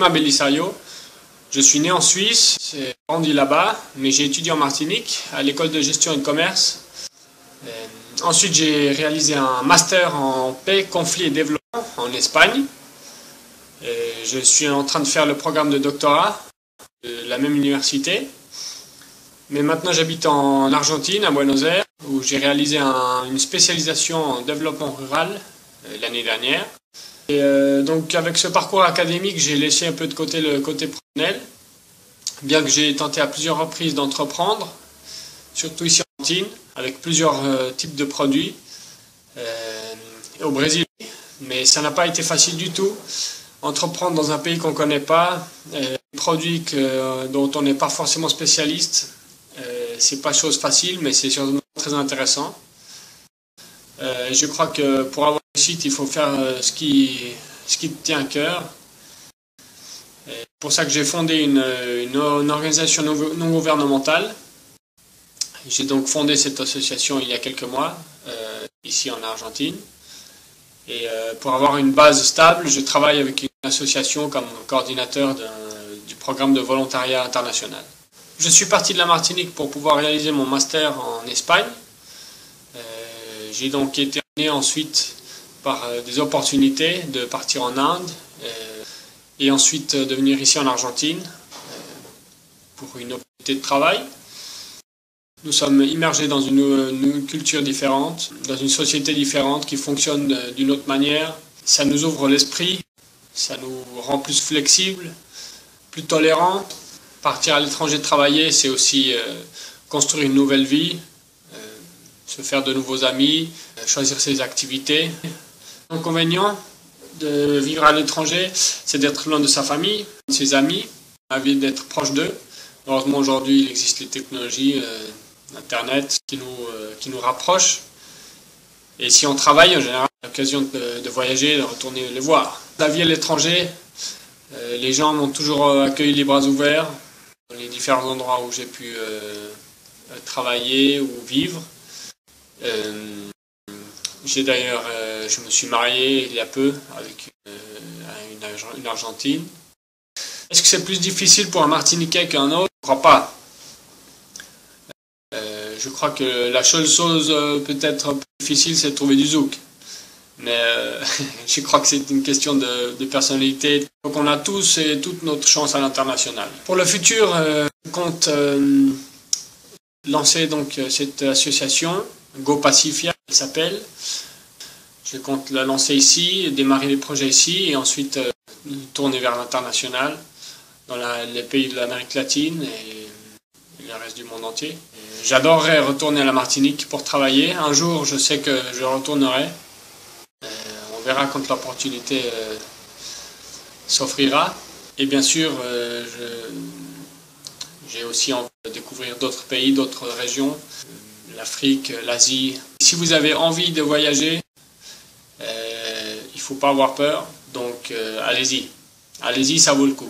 Yuma Belisario. Je suis né en Suisse, j'ai grandi là-bas, mais j'ai étudié en Martinique à l'école de gestion et de commerce. Ensuite, j'ai réalisé un master en paix, conflit et développement en Espagne. Je suis en train de faire le programme de doctorat de la même université. Mais maintenant, j'habite en Argentine, à Buenos Aires, où j'ai réalisé une spécialisation en développement rural l'année dernière. Et donc, avec ce parcours académique, j'ai laissé un peu de côté le côté professionnel, bien que j'ai tenté à plusieurs reprises d'entreprendre, surtout ici en Argentine, avec plusieurs types de produits, et au Brésil. Mais ça n'a pas été facile du tout. Entreprendre dans un pays qu'on ne connaît pas, des produits dont on n'est pas forcément spécialiste, c'est pas chose facile, mais c'est sûrement très intéressant. Je crois que pour avoir réussite, il faut faire ce qui te tient à cœur. C'est pour ça que j'ai fondé une organisation non gouvernementale. J'ai donc fondé cette association il y a quelques mois, ici en Argentine. Et pour avoir une base stable, je travaille avec une association comme coordinateur du programme de volontariat international. Je suis parti de la Martinique pour pouvoir réaliser mon master en Espagne. J'ai donc été amené ensuite par des opportunités de partir en Inde et ensuite de venir ici en Argentine pour une opportunité de travail. Nous sommes immergés dans une culture différente, dans une société différente qui fonctionne d'une autre manière. Ça nous ouvre l'esprit, ça nous rend plus flexibles, plus tolérants. Partir à l'étranger travailler, c'est aussi construire une nouvelle vie, se faire de nouveaux amis, choisir ses activités. L'inconvénient de vivre à l'étranger, c'est d'être loin de sa famille, de ses amis, d'être proche d'eux. Heureusement, aujourd'hui, il existe les technologies, Internet, qui nous rapprochent. Et si on travaille, en général, on a l'occasion de voyager, de retourner les voir. La vie à l'étranger, les gens m'ont toujours accueilli les bras ouverts dans les différents endroits où j'ai pu travailler ou vivre. J'ai d'ailleurs, je me suis marié il y a peu avec une Argentine. Est-ce que c'est plus difficile pour un Martiniquais qu'un autre? Je ne crois pas. Je crois que la seule chose peut-être plus difficile, c'est de trouver du zouk. Mais je crois que c'est une question de personnalité. Donc on a tous et toute notre chance à l'international. Pour le futur, je compte lancer donc cette association, Go Pacifia, elle s'appelle. Je compte la lancer ici, démarrer les projets ici et ensuite tourner vers l'international, dans les pays de l'Amérique latine et le reste du monde entier. J'adorerais retourner à la Martinique pour travailler. Un jour, je sais que je retournerai. On verra quand l'opportunité s'offrira. Et bien sûr, j'ai aussi envie de découvrir d'autres pays, d'autres régions, l'Afrique, l'Asie. Si vous avez envie de voyager, il ne faut pas avoir peur. Donc allez-y. Allez-y, ça vaut le coup.